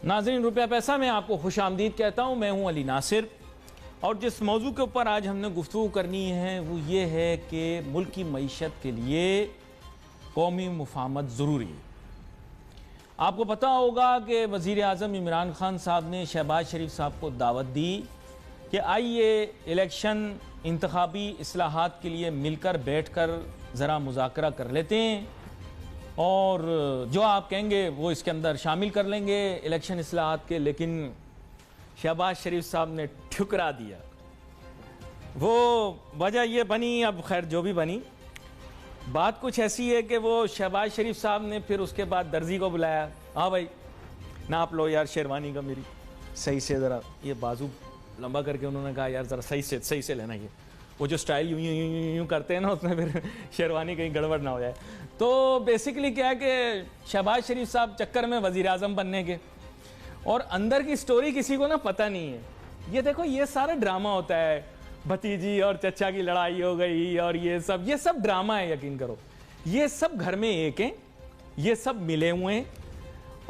नाज़रीन रुपया पैसा में आपको खुश आमदीद कहता हूँ। मैं हूँ अली नासिर और जिस मौजू के ऊपर आज हमने गुफ्तगू करनी है वो ये है कि मुल्क की मईशत के लिए कौमी मुफाहमत ज़रूरी है। आपको पता होगा कि वज़ीर आज़म इमरान खान साहब ने शहबाज शरीफ साहब को दावत दी कि आइए इलेक्शन इंतखाबी इस्लाहात के लिए मिलकर बैठ कर ज़रा मुज़ाकरा कर लेते हैं और जो आप कहेंगे वो इसके अंदर शामिल कर लेंगे इलेक्शन इस्लाहात के। लेकिन शहबाज शरीफ साहब ने ठुकरा दिया। वो वजह ये बनी, अब खैर जो भी बनी, बात कुछ ऐसी है कि वो शहबाज शरीफ साहब ने फिर उसके बाद दर्जी को बुलाया। हाँ भाई नाप लो यार शेरवानी का मेरी सही से, ज़रा ये बाजू लंबा करके उन्होंने कहा यार ज़रा सही से लेना। ये वो जो स्टाइल यूं यूं यूं यूं करते हैं ना, उसमें फिर शेरवानी कहीं गड़बड़ ना हो जाए। तो बेसिकली क्या है कि शहबाज शरीफ साहब चक्कर में वज़ीर आज़म बनने के, और अंदर की स्टोरी किसी को ना पता नहीं है। ये देखो ये सारा ड्रामा होता है, भतीजी और चचा की लड़ाई हो गई और ये सब ड्रामा है। यकीन करो ये सब घर में एक हैं, ये सब मिले हुए हैं।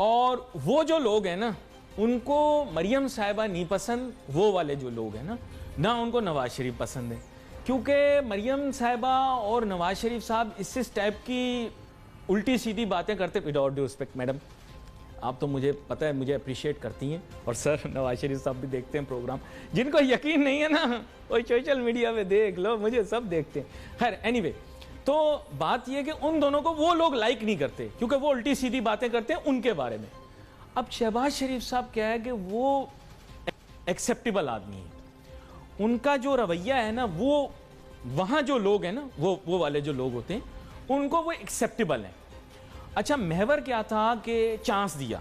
और वो जो लोग हैं ना उनको मरियम साहिबा नहीं पसंद, वो वाले जो लोग हैं ना उनको नवाज शरीफ पसंद है। क्योंकि मरियम साहिबा और नवाज शरीफ साहब इस टाइप की उल्टी सीधी बातें करते। With all due respect madam, आप तो मुझे पता है मुझे अप्रिशिएट करती हैं, और सर नवाज शरीफ साहब भी देखते हैं प्रोग्राम। जिनको यकीन नहीं है ना वो सोशल मीडिया पे देख लो, मुझे सब देखते हैं। खैर एनीवे, तो बात ये कि उन दोनों को वो लोग लाइक नहीं करते क्योंकि वो उल्टी सीधी बातें करते हैं उनके बारे में। अब शहबाज शरीफ साहब क्या है कि वो एक्सेप्टेबल आदमी है, उनका जो रवैया है ना वो वहाँ जो लोग हैं ना वो वाले जो लोग होते हैं उनको वो एक्सेप्टेबल हैं। अच्छा महवर क्या था कि चांस दिया,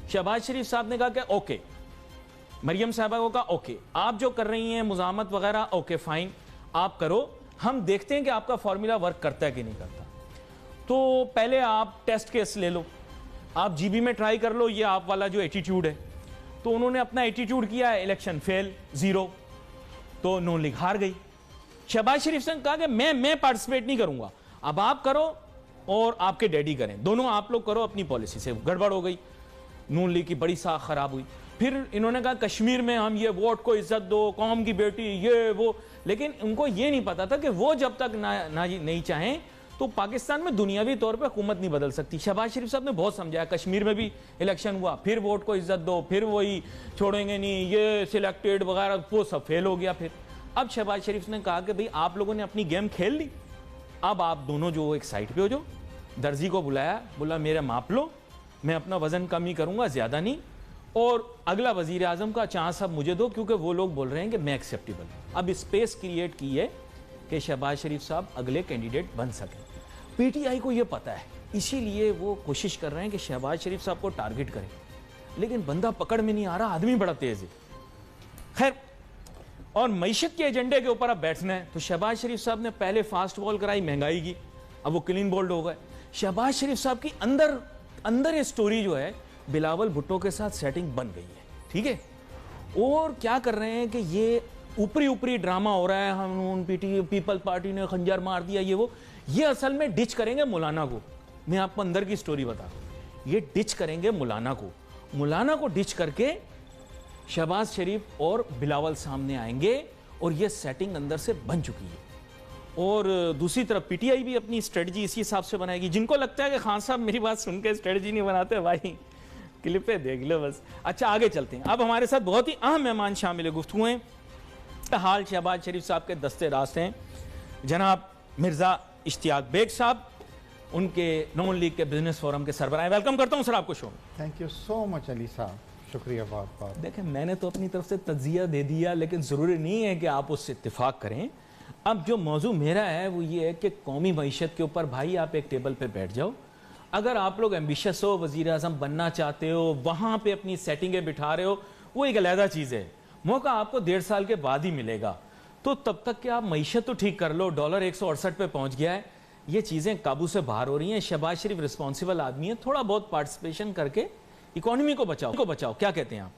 शहबाज शरीफ साहब ने कहा कि ओके, मरियम साहबा को कहा ओके आप जो कर रही हैं मुज़ाहमत वगैरह ओके फाइन आप करो, हम देखते हैं कि आपका फॉर्मूला वर्क करता है कि नहीं करता। तो पहले आप टेस्ट केस ले लो, आप जीबी में ट्राई कर लो, ये आप वाला जो एटीट्यूड है। तो उन्होंने अपना एटीट्यूड किया, इलेक्शन फेल, जीरो, तो नून लीग हार गई। शहबाज शरीफ ने कहा कि मैं पार्टिसिपेट नहीं करूंगा, अब आप करो और आपके डैडी करें, दोनों आप लोग करो अपनी पॉलिसी से। गड़बड़ हो गई, नून लीग की बड़ी साख खराब हुई। फिर इन्होंने कहा कश्मीर में हम ये वोट को इज्जत दो, कौम की बेटी ये वो, लेकिन उनको ये नहीं पता था कि वो जब तक नहीं चाहें तो पाकिस्तान में दुनियावी तौर पे हुकूमत नहीं बदल सकती। शहबाज शरीफ साहब ने बहुत समझाया, कश्मीर में भी इलेक्शन हुआ, फिर वोट को इज्जत दो, फिर वही छोड़ेंगे नहीं, ये सिलेक्टेड वगैरह, वो सब फेल हो गया। फिर अब शहबाज शरीफ ने कहा कि भाई आप लोगों ने अपनी गेम खेल ली, अब आप दोनों जो एक साइड पे हो जाओ। दर्जी को बुलाया, बोला मेरा माप लो, मैं अपना वजन कम ही करूंगा, ज्यादा नहीं, और अगला वजीर आजम का चांस अब मुझे दो क्योंकि वो लोग बोल रहे हैं कि मैं एक्सेप्टेबल। अब स्पेस क्रिएट की है कि शहबाज शरीफ साहब अगले कैंडिडेट बन सकें। पीटीआई को ये पता है, इसीलिए वो कोशिश कर रहे हैं कि शहबाज शरीफ साहब को टारगेट करें, लेकिन बंदा पकड़ में नहीं आ रहा, आदमी बड़ा तेज है। खैर, और मईशत के एजेंडे के ऊपर अब बैठना है, तो शहबाज शरीफ साहब ने पहले फास्ट बॉल कराई महंगाई की, अब वो क्लीन बोल्ड हो गए। शहबाज शरीफ साहब की अंदर ये स्टोरी जो है बिलावल भुट्टो के साथ सेटिंग बन गई है, ठीक है। और क्या कर रहे हैं कि ये ऊपरी ड्रामा हो रहा है, हम पीपल पार्टी ने खंजर मार दिया, ये असल में डिच करेंगे मौलाना को। मैं आपको अंदर की स्टोरी बता दूं, ये डिच करेंगे मौलाना को डिच करके शहबाज शरीफ और बिलावल सामने आएंगे, और ये सेटिंग अंदर से बन चुकी है। और दूसरी तरफ पीटीआई भी अपनी स्ट्रेटजी इसी हिसाब से बनाएगी। जिनको लगता है कि खान साहब मेरी बात सुन के स्ट्रेटजी नहीं बनाते, भाई क्लिपें देख लो बस। अच्छा आगे चलते हैं। अब हमारे साथ बहुत ही अहम मेहमान शामिल है गुफ्तगू हैं। हाल शहबाज शरीफ साहब के दस्ते रास्त हैं जनाब मिर्ज़ा इश्तियाक बेग साहब, उनके नून लीग के बिजनेस फोरम के सरबराह। वेलकम करता हूं सर आपको शो में। Thank you so much Ali साहब, शुक्रिया बहुत बहुत। देखें मैंने तो अपनी तरफ से तज्जिया दे दिया, लेकिन ज़रूरी नहीं है कि आप उससे इत्तेफाक करें। अब जो मौजू मेरा है वो ये है कि कौमी मईशत के ऊपर भाई आप एक टेबल पे बैठ जाओ। अगर आप लोग एम्बिशियस हो, वज़ीर आज़म बनना चाहते हो, वहाँ पे अपनी सेटिंगें बिठा रहे हो, वो एक अलहदा चीज़ है। मौका आपको 1.5 साल के बाद ही मिलेगा, तो तब तक कि आप मईशत तो ठीक कर लो। डॉलर 168 पे पहुँच गया है, ये चीज़ें काबू से बाहर हो रही हैं। शहबाज शरीफ रिस्पॉन्सिबल आदमी है, थोड़ा बहुत पार्टिसिपेशन करके इकोनॉमी को बचाओ। क्या कहते हैं आप?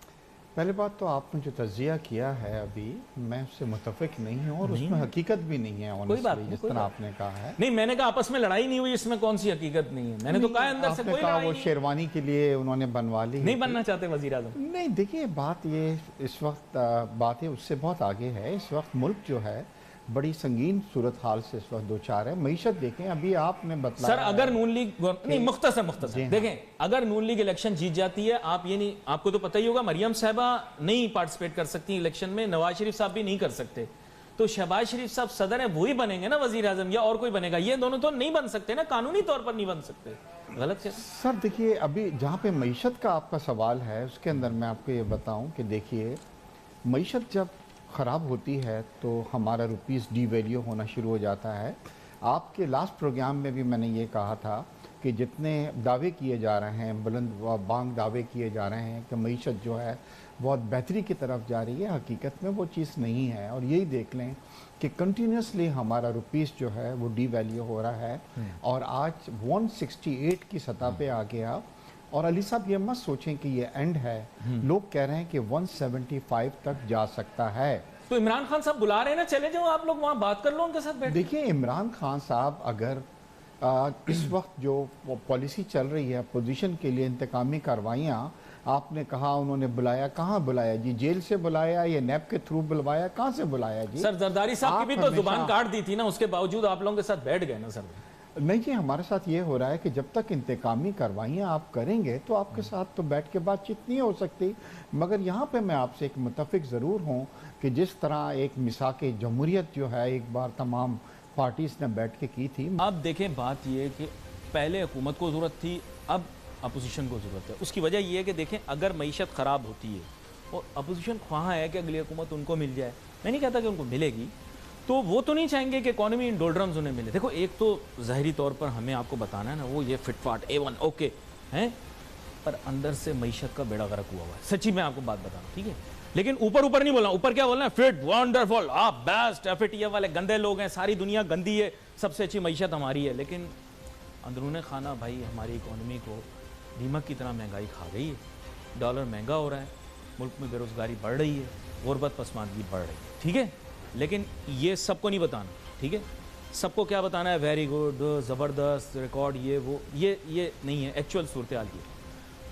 पहले बात तो आपने जो तज्जिया किया है अभी, मैं उससे मुतफिक नहीं हूँ और उसमें हकीकत भी नहीं है, कोई बात ऑनेस्टली, नहीं, जिस कोई तरह बात आपने कहा है। नहीं, मैंने कहा आपस में लड़ाई नहीं हुई, इसमें कौन सी हकीकत नहीं है। मैंने तो कहा अंदर से आपने कोई कहा लड़ाई वो नहीं। शेरवानी के लिए उन्होंने बनवा ली नहीं बनना चाहते वजीर आजम। नहीं, देखिए बात ये इस वक्त बात है उससे बहुत आगे है। इस वक्त मुल्क जो है बड़ी संगीन सूरत हाल से इस वक्त दो चार है। मईशत देखें, अभी आपने बतलाया सर अगर नून लीग नहीं, मुख्तसर जी हाँ। देखें, अगर नून लीग इलेक्शन जीत जाती है, आप ये नहीं, आपको तो पता ही होगा मरियम साहबा नहीं पार्टिसिपेट कर सकती इलेक्शन में, नवाज शरीफ साहब भी नहीं कर सकते, तो शहबाज शरीफ साहब सदर है, वही बनेंगे ना वजीर आजम, या और कोई बनेगा। ये दोनों तो नहीं बन सकते ना, कानूनी तौर पर नहीं बन सकते। गलत है सर। देखिए अभी जहाँ पे मईशत का आपका सवाल है उसके अंदर मैं आपको ये बताऊं कि देखिए मईशत जब ख़राब होती है तो हमारा रुपीस डीवैल्यू होना शुरू हो जाता है। आपके लास्ट प्रोग्राम में भी मैंने ये कहा था कि जितने दावे किए जा रहे हैं, बुलंद बांग दावे किए जा रहे हैं कि मईशत जो है बहुत बेहतरी की तरफ जा रही है, हकीकत में वो चीज़ नहीं है। और यही देख लें कि कंटिन्यूसली हमारा रुपीस जो है वो डीवैल्यू हो रहा है और आज 168 की सतह पे आ गया। और अली साहब ये मत सोचें कि ये एंड है, लोग कह रहे हैं कि 175 तक जा सकता है। तो इमरान खान साहब बुला रहे हैं ना, चले जाओ आप लोग वहां बात कर लो उनके साथ बैठ। देखिए इमरान खान साहब अगर इस वक्त जो पॉलिसी चल रही है अपोजिशन के लिए इंतकामी कार्रवाइयाँ, आपने कहा उन्होंने बुलाया, कहाँ बुलाया जी? जेल से बुलाया या नैब के थ्रू बुलवाया, कहाँ से बुलाया जी? सर जरदारी साहब की भी तो जुबान काट दी थी ना, उसके बावजूद आप लोगों के साथ बैठ गए ना सर। नहीं जी, हमारे साथ ये हो रहा है कि जब तक इंतकामी कार्रवाइयाँ आप करेंगे तो आपके साथ तो बैठ के बातचीत नहीं हो सकती। मगर यहाँ पे मैं आपसे एक मुतफिक ज़रूर हूँ कि जिस तरह एक मिसाक जमहूरियत जो है एक बार तमाम पार्टीज़ ने बैठ के की थी। अब देखें बात ये कि पहले हुकूमत को ज़रूरत थी, अब अपोजिशन को ज़रूरत है। उसकी वजह यह है कि देखें अगर मईशत ख़राब होती है और अपोजिशन ख्वाह है कि अगली हुकूमत उनको मिल जाए, मैं नहीं कहता कि उनको मिलेगी, तो वो तो नहीं चाहेंगे कि इकॉनमी इन डोल्ड्रम्स उन्हें मिले। देखो एक तो ज़ाहरी तौर पर हमें आपको बताना है ना, वो ये फिटफाट A1 ओके हैं, पर अंदर से मईशत का बेड़ा गर्क हुआ है। सच्ची मैं आपको बात बताऊँ, ठीक है? लेकिन ऊपर ऊपर नहीं बोलना, ऊपर क्या बोलना है? फिट, वंडरफुल, आप बेस्ट, FATF वाले गंदे लोग हैं, सारी दुनिया गंदी है, सबसे अच्छी मईशत हमारी है। लेकिन अंदरूने खाना भाई हमारी इकॉनमी को दीमक की तरह महंगाई खा गई है। डॉलर महंगा हो रहा है, मुल्क में बेरोज़गारी बढ़ रही है, गुरबत पसमानदगी बढ़ रही है, ठीक है? लेकिन ये सबको नहीं बताना, ठीक है? सबको क्या बताना है? वेरी गुड, ज़बरदस्त रिकॉर्ड, ये वो, ये नहीं है एक्चुअल सूरत हाल की।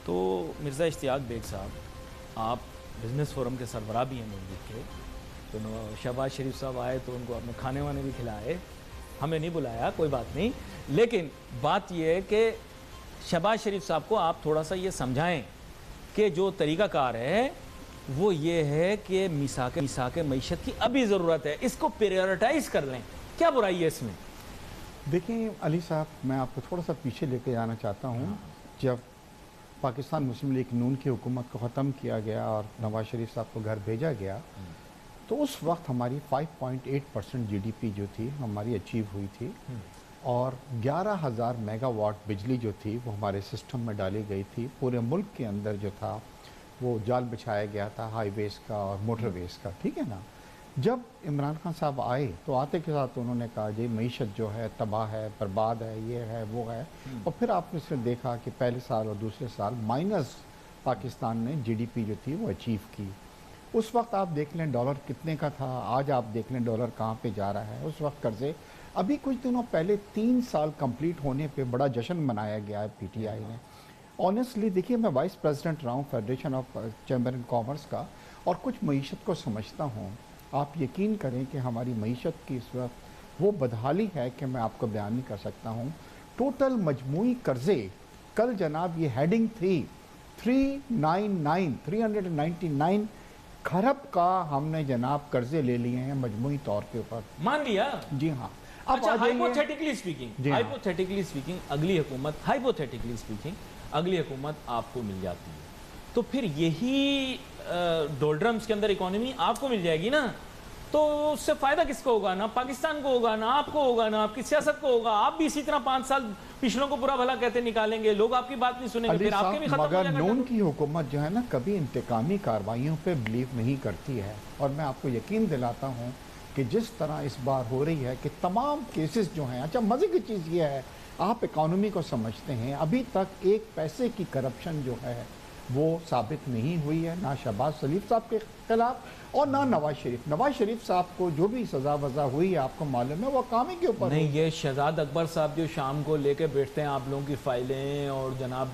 तो मिर्ज़ा इश्तियाक बेग साहब, आप बिज़नेस फोरम के सरबराह भी हैं नून लीग के, तो शहबाज शरीफ साहब आए तो उनको आपने खाने वाने भी खिलाए, हमें नहीं बुलाया, कोई बात नहीं। लेकिन बात यह है कि शहबाज शरीफ साहब को आप थोड़ा सा ये समझाएं कि जो तरीक़ाकार है वो ये है कि मिसाक मईशत की अभी ज़रूरत है, इसको प्रायोरिटाइज कर लें। क्या बुराई है इसमें? देखिए अली साहब, मैं आपको थोड़ा सा पीछे लेके जाना चाहता हूँ। जब पाकिस्तान मुस्लिम लीग नून की हुकूमत को ख़त्म किया गया और नवाज शरीफ साहब को घर भेजा गया, तो उस वक्त हमारी 5.8% GDP जो थी हमारी अचीव हुई थी और 11,000 मेगावाट बिजली जो थी वो हमारे सिस्टम में डाली गई थी। पूरे मुल्क के अंदर जो था वो जाल बिछाया गया था हाईवेज़ का और मोटरवेज़ का, ठीक है ना? जब इमरान खान साहब आए तो आते के साथ उन्होंने कहा जी मईशत जो है तबाह है, बर्बाद है, ये है वो है। और फिर आपने फिर देखा कि पहले साल और दूसरे साल माइनस पाकिस्तान ने GDP जो थी वो अचीव की। उस वक्त आप देख लें डॉलर कितने का था, आज आप देख लें डॉलर कहाँ पे जा रहा है। उस वक्त कर्जे, अभी कुछ दिनों पहले 3 साल कंप्लीट होने पे बड़ा जश्न मनाया गया है PTI ने। ऑनेस्टली देखिए, मैं वाइस प्रेसिडेंट रहा हूँ federation of chamber and commerce का और कुछ मईशत को समझता हूँ। आप यकीन करें कि हमारी मईशत की इस वक्त वो बदहाली है कि मैं आपको बयान नहीं कर सकता हूँ। टोटल मजमूई कर्जे कल जनाब ये हेडिंग थी 399 खरब का हमने जनाब कर्जे ले लिए हैं मजमूई तौर के ऊपर। मान लिया? जी हाँ। अच्छा, हाइपोथेटिकली स्पीकिंग अगली हुकूमत, हाइपोथेटिकली स्पीकिंग अगली हुकूमत आपको मिल जाती है, तो फिर यही डोल्ड्रम्स के अंदर इकोनॉमी आपको मिल जाएगी ना, तो उससे फायदा किसको होगा? ना पाकिस्तान को होगा, ना आपको होगा, ना आपकी सियासत को होगा। आप भी इसी तरह 5 साल पिछलों को बुरा भला कहते निकालेंगे, लोग आपकी बात नहीं सुनेंगे, फिर आपके भी खत्म हो जाएगा। जाएगा। नून की हुकूमत जो है ना कभी इंतकामी कार्रवाइयों पे बिलीव नहीं करती है और मैं आपको यकीन दिलाता हूँ कि जिस तरह इस बार हो रही है कि तमाम केसेस जो हैं, अच्छा मज़े की चीज़ ये है, आप इकॉनमी को समझते हैं, अभी तक एक पैसे की करप्शन जो है وہ ثابت نہیں ہوئی ہے، نہ شہباز شریف صاحب کے خلاف اور نہ نواز شریف۔ نواز شریف صاحب کو جو بھی سزا وزا ہوئی ہے آپ کو معلوم ہے وہ کام کے اوپر نہیں، یہ شہزاد اکبر صاحب جو شام کو لے کے بیٹھتے ہیں آپ لوگوں کی فائلیں، اور جناب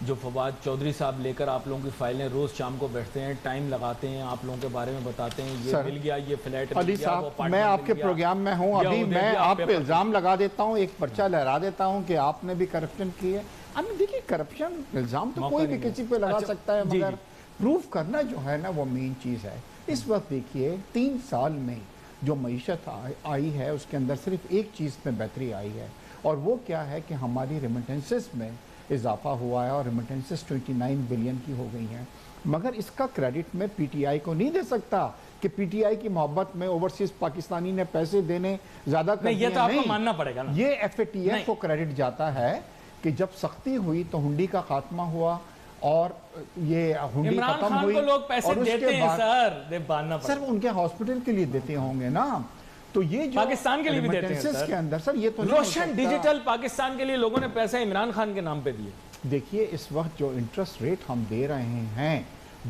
جو فواد چودھری صاحب لے کر آپ لوگوں کی فائلیں روز شام کو بیٹھتے ہیں، ٹائم لگاتے ہیں، آپ لوگوں کے بارے میں بتاتے ہیں، یہ مل گیا، یہ فلیٹ مل علی گیا، وہ صاحب اپارٹمنٹ میں آپ کے مل گیا، پروگرام میں ہوں، یا ابھی ادھر میں بھی آپ پیپر پہ الزام لگا دیتا ہوں، ایک پرچہ لہرا دیتا ہوں کہ آپ نے بھی کرپشن کی ہے۔ دیکھیے کرپشن الزام تو کوئی بھی کسی پہ لگا سکتا ہے، مگر پروف کرنا جو ہے نا وہ مین چیز ہے۔ اس وقت دیکھیے 3 سال میں جو معیشت آئی ہے اس کے اندر صرف ایک چیز میں بہتری آئی ہے، اور وہ کیا ہے کہ ہماری ریمیٹنسز میں اضافہ ہوا ہے، اور ریمیٹنسز 29 بلین کی ہو گئی ہیں۔ مگر اس کا کریڈٹ میں پی ٹی آئی کو نہیں دے سکتا کہ پی ٹی آئی کی محبت میں اوورسیز پاکستانی نے پیسے دینے زیادہ کر دیے۔ یہ تو آپ کو ماننا پڑے گا نا، یہ ایف اے ٹی ایف کو کریڈٹ جاتا ہے کہ جب سختی ہوئی تو ہنڈی کا خاتمہ ہوا، اور یہ ہنڈی عمران ختم خان ہوئی، کو لوگ پیسے اور اس دیتے کے ہیں بعد سر، ماننا پڑے سر ان کے ہاسپٹل کے لیے دیتے ہوں گے نا، تو یہ جو پاکستان کے لیے بھی دیتے ہیں remittances سر، کے اندر سر یہ تو نہیں ہو روشن سکتا۔ ڈیجیٹل پاکستان کے لیے لوگوں نے پیسے عمران خان کے نام پہ دیے۔ دیکھیے اس وقت جو انٹرسٹ ریٹ ہم دے رہے ہیں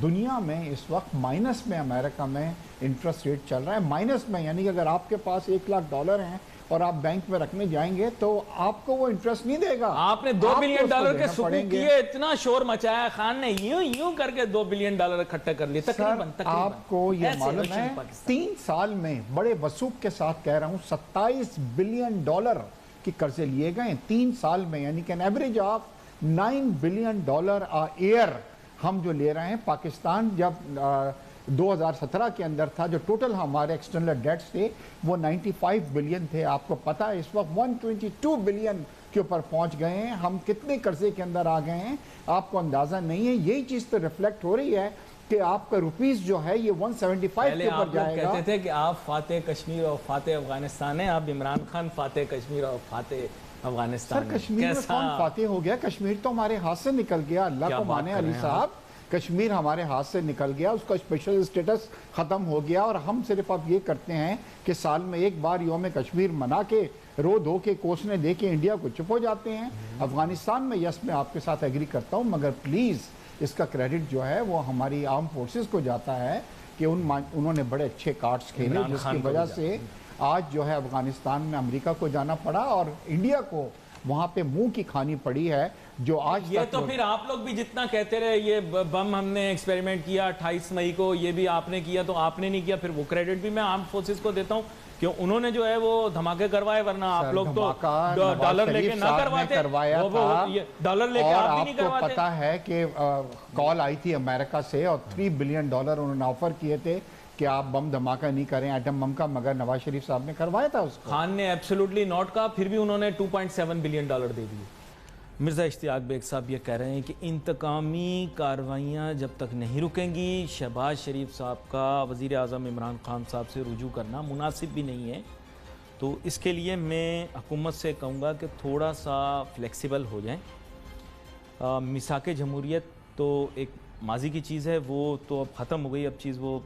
دنیا میں، اس وقت مائنس میں امریکہ میں انٹرسٹ ریٹ چل رہا ہے، مائنس میں، یعنی کہ اگر آپ کے پاس $1,00,000 ہیں اور آپ بینک میں رکھنے جائیں گے تو آپ کو وہ انٹرسٹ نہیں دے گا۔ آپ نے $2 بلین کے سکوک پڑیں گے۔ کیے، اتنا شور مچایا، خان نے یوں کر کے $2 بلین اکٹھے کر لیے سر آپ کو یہ معلوم ہے 3 سال میں بڑے وثوق کے ساتھ کہہ رہا ہوں $27 بلین کی قرضے لیے گئے 3 سال میں، یعنی کہ average of $9 billion a year ہم جو لے رہے ہیں۔ پاکستان جب 2017 کے اندر تھا، جو ٹوٹل ہمارے ایکسٹرنل ڈیٹس تھے وہ 95 بلین تھے۔ آپ کو پتا ہے اس وقت 122 بلین کے اوپر پہنچ گئے ہیں۔ ہم کتنے قرضے کے اندر آ گئے ہیں آپ کو اندازہ نہیں ہے۔ یہی چیز تو ریفلیکٹ ہو رہی ہے کہ آپ کا روپیز جو ہے یہ 175 کے اوپر جائے گا۔ کہتے تھے کہ آپ فاتح کشمیر اور فاتح افغانستان ہیں، آپ عمران خان فاتح کشمیر اور فاتح افغانستان سر کشمیر میں کون فاتح ہو گیا؟ کشمیر تو ہمارے ہاتھ سے نکل گیا، اللہ کو مانے علی صاحب، کشمیر ہمارے ہاتھ سے نکل گیا، اس کا اسپیشل اسٹیٹس ختم ہو گیا، اور ہم صرف اب یہ کرتے ہیں کہ سال میں ایک بار یوم کشمیر منا کے رو دھو کے کوسنے دے کے انڈیا کو چپ ہو جاتے ہیں۔ افغانستان میں یس میں آپ کے ساتھ ایگری کرتا ہوں، مگر پلیز اس کا کریڈٹ جو ہے وہ ہماری آرم فورسز کو جاتا ہے کہ انہوں نے بڑے اچھے کارڈز کھیلے، جس کی وجہ سے آج جو ہے افغانستان میں امریکہ کو جانا پڑا اور انڈیا کو وہاں پہ منہ کی کھانی پڑی ہے، جو آج یہ تو پھر آپ لوگ بھی جتنا کہتے رہے یہ بم ہم نے ایکسپیریمنٹ کیا 28 مئی کو، یہ بھی آپ نے کیا، تو آپ نے نہیں کیا، پھر وہ کریڈٹ بھی میں آرم فورسز کو دیتا ہوں کہ انہوں نے جو ہے وہ دھماکے کروائے، ورنہ آپ لوگ تو ڈالر لے کے نہ کرواتے، ڈالر لے کے آپ بھی نہیں کرواتے۔ اور آپ کو پتا ہے کہ کال آئی تھی امریکہ سے اور $3 بلین انہوں نے آفر کیے تھے کہ آپ بم دھماکہ نہیں کریں ایٹم بم کا، مگر نواز شریف صاحب نے کروایا تھا اس کو۔ خان نے ایبسولوٹلی نوٹ کہا، پھر بھی انہوں نے $2.7 بلین دے دیے۔ مرزا اشتیاق بیگ صاحب یہ کہہ رہے ہیں کہ انتقامی کارروائیاں جب تک نہیں رکیں گی، شہباز شریف صاحب کا وزیر اعظم عمران خان صاحب سے رجوع کرنا مناسب بھی نہیں ہے، تو اس کے لیے میں حکومت سے کہوں گا کہ تھوڑا سا فلیکسیبل ہو جائیں۔ میثاق جمہوریت تو ایک ماضی کی چیز ہے، وہ تو اب ختم ہو گئی، اب چیز وہ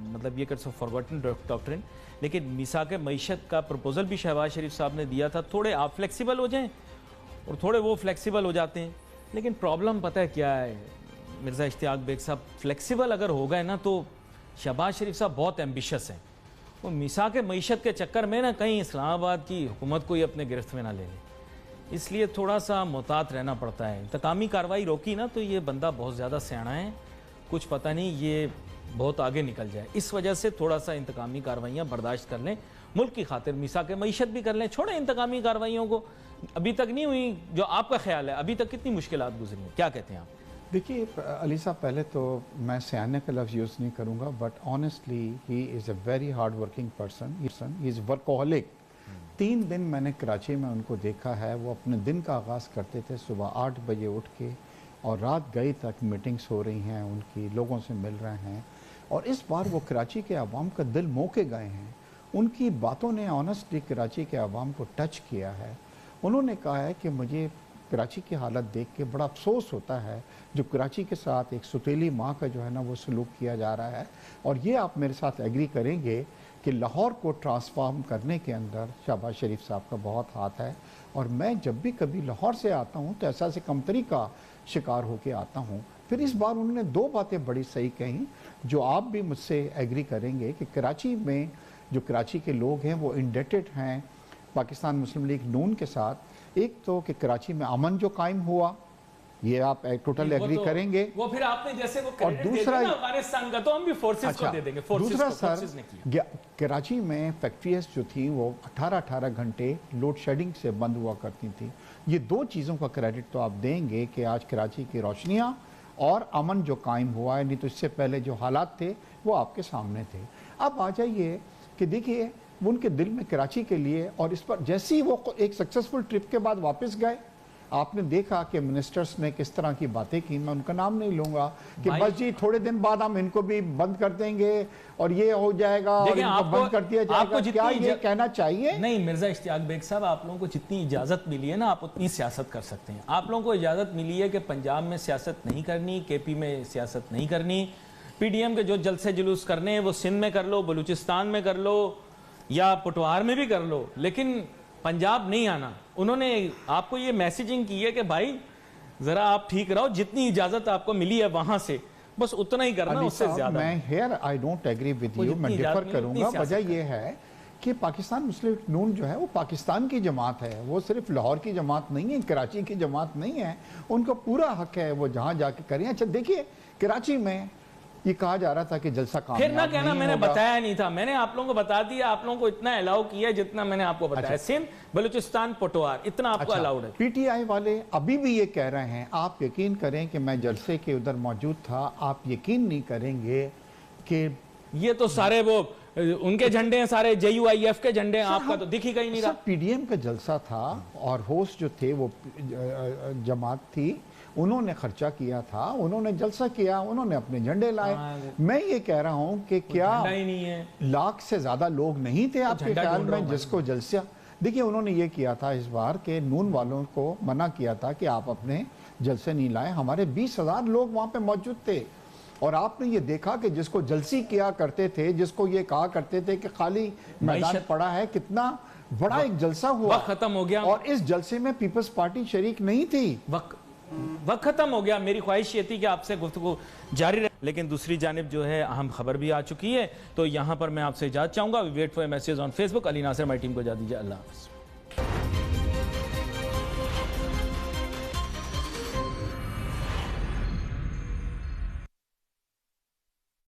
مطلب یہ کہ فارگوٹن ڈاکٹرن، لیکن میثاق معیشت کا پروپوزل بھی شہباز شریف صاحب نے دیا تھا، تھوڑے آپ فلیکسیبل ہو جائیں، اور تھوڑے وہ فلیکسیبل ہو جاتے ہیں۔ لیکن پرابلم پتہ ہے کیا ہے مرزا اشتیاق بیگ صاحب، فلیکسیبل اگر ہو گئے نا تو شہباز شریف صاحب بہت ایمبیشس ہیں، وہ میثاق معیشت کے چکر میں نا کہیں اسلام آباد کی حکومت کو ہی اپنے گرفت میں نہ لے لیں، اس لیے تھوڑا سا محتاط رہنا پڑتا ہے۔ انتقامی کارروائی روکی نا تو یہ بندہ بہت زیادہ سیانا ہے، کچھ پتہ نہیں یہ بہت آگے نکل جائے، اس وجہ سے تھوڑا سا انتقامی کارروائیاں برداشت کر لیں، ملک کی خاطر میثاق معیشت بھی کر لیں، چھوڑیں انتقامی کارروائیوں کو، ابھی تک نہیں ہوئی جو آپ کا خیال ہے، ابھی تک کتنی مشکلات گزری ہیں، کیا کہتے ہیں آپ؟ دیکھیے علی صاحب، پہلے تو میں سیانے کا لفظ یوز نہیں کروں گا، but honestly he is a very hard working person, he is workaholic. 3 دن میں نے کراچی میں ان کو دیکھا ہے، وہ اپنے دن کا آغاز کرتے تھے صبح 8 بجے اٹھ کے، اور رات گئی تک میٹنگز ہو رہی ہیں ان کی، لوگوں سے مل رہے ہیں، اور اس بار وہ کراچی کے عوام کا دل مو کے گئے ہیں۔ ان کی باتوں نے آنیسٹلی کراچی کے عوام کو ٹچ کیا ہے۔ انہوں نے کہا ہے کہ مجھے کراچی کی حالت دیکھ کے بڑا افسوس ہوتا ہے جو کراچی کے ساتھ ایک ستیلی ماں کا جو ہے نا وہ سلوک کیا جا رہا ہے، اور یہ آپ میرے ساتھ ایگری کریں گے کہ لاہور کو ٹرانسفارم کرنے کے اندر شہباز شریف صاحب کا بہت ہاتھ ہے، اور میں جب بھی کبھی لاہور سے آتا ہوں تو احساس کمتری کا شکار ہو کے آتا ہوں۔ پھر اس بار انہوں نے 2 باتیں بڑی صحیح کہیں جو آپ بھی مجھ سے ایگری کریں گے کہ کراچی میں جو کراچی کے لوگ ہیں وہ انڈیٹڈ ہیں پاکستان مسلم لیگ نون کے ساتھ. ایک تو کہ کراچی میں امن جو قائم ہوا، یہ آپ ٹوٹل ایگری کریں گے. وہ پھر آپ نے جیسے وہ اور دوسرا افغانستان کا تو ہم بھی فورسز کو دے دیں گے. دوسرا سر، کراچی میں فیکٹریز جو تھی وہ 18 گھنٹے لوڈ شیڈنگ سے بند ہوا کرتی تھی. یہ 2 چیزوں کا کریڈٹ تو آپ دیں گے کہ آج کراچی کی روشنیاں اور امن جو قائم ہوا ہے، نہیں تو اس سے پہلے جو حالات تھے وہ آپ کے سامنے تھے. اب آ جائیے کہ دیکھیے ان کے دل میں کراچی کے لیے، اور اس پر جیسی وہ ایک سکسسفل ٹرپ کے بعد واپس گئے، آپ نے دیکھا کہ منسٹرز نے کس طرح کی باتیں کی. میں ان کا نام نہیں لوں گا کہ بس جی تھوڑے دن بعد ہم ان کو بھی بند کر دیں گے اور یہ ہو جائے گا اور ان کو بند کر دیا جائے گا. کیا یہ کہنا چاہیے؟ نہیں مرزا اشتیاق بیگ صاحب، آپ لوگوں کو جتنی اجازت ملی ہے نا آپ اتنی سیاست کر سکتے ہیں. آپ لوگوں کو اجازت ملی ہے کہ پنجاب میں سیاست نہیں کرنی، کے پی میں سیاست نہیں کرنی. پی ڈی ایم کے جو جلسے جلوس کرنے ہیں وہ سندھ میں کر لو، بلوچستان میں کر لو یا پٹوار میں بھی کر لو، لیکن پنجاب نہیں آنا. انہوں نے آپ کو یہ میسیجنگ کی ہے کہ بھائی ذرا آپ ٹھیک رہو، جتنی اجازت آپ کو ملی ہے وہاں سے بس اتنا ہی کرنا، اس سے زیادہ. میں I don't agree with you، میں ڈیفر کروں گا. وجہ یہ ہے کہ پاکستان مسلم نون جو ہے وہ پاکستان کی جماعت ہے، وہ صرف لاہور کی جماعت نہیں ہے، کراچی کی جماعت نہیں ہے. ان کو پورا حق ہے وہ جہاں جا کے کریں. اچھا دیکھیے کراچی میں یہ کہا جا رہا تھا کہ جلسہ کامیاب نہیں ہوگا. پھر نہ کہنا میں نے بتایا نہیں تھا، میں نے آپ لوگوں کو بتا دیا، آپ لوگوں کو اتنا الاؤ کیا جتنا میں نے آپ کو بتایا. سندھ، بلوچستان، پٹوار، اتنا آپ کو الاؤڈ ہے. پی ٹی آئی والے ابھی بھی یہ کہہ رہے ہیں، آپ یقین کریں کہ میں جلسے کے ادھر موجود تھا، آپ یقین نہیں کریں گے کہ یہ تو سارے وہ ان کے جھنڈے ہیں، سارے JUIF کے جھنڈے ہیں، آپ کا تو دکھ ہی کہیں نہیں رہا. پی ڈی ایم کا جلسہ تھا اور ہوسٹ جو تھے وہ جماعت تھی، انہوں نے خرچہ کیا تھا، انہوں نے جلسہ کیا، انہوں نے اپنے جھنڈے لائے. میں یہ کہہ رہا ہوں کہ کیا 1 لاکھ سے زیادہ لوگ نہیں تھے آپ کے خیال میں جس کو جلسہ؟ دیکھیے انہوں نے یہ کیا تھا اس بار کہ نون والوں کو منع کیا تھا کہ آپ اپنے جلسے نہیں لائیں. ہمارے 20,000 لوگ وہاں پہ موجود تھے اور آپ نے یہ دیکھا کہ جس کو جلسی کیا کرتے تھے، جس کو یہ کہا کرتے تھے کہ خالی میدان پڑا ہے، کتنا بڑا ایک جلسہ ہوا. وقت ختم ہو گیا اور اس جلسے میں پیپلز پارٹی شریک نہیں تھی. وقت ختم ہو گیا. میری خواہش یہ تھی کہ آپ سے گفتگو جاری رہے، لیکن دوسری جانب جو ہے اہم خبر بھی آ چکی ہے، تو یہاں پر میں آپ سے اجازت چاہوں گا. Wait for message on Facebook. Ali Nasir ہماری ٹیم کو اجازت دیجیے. اللہ حافظ.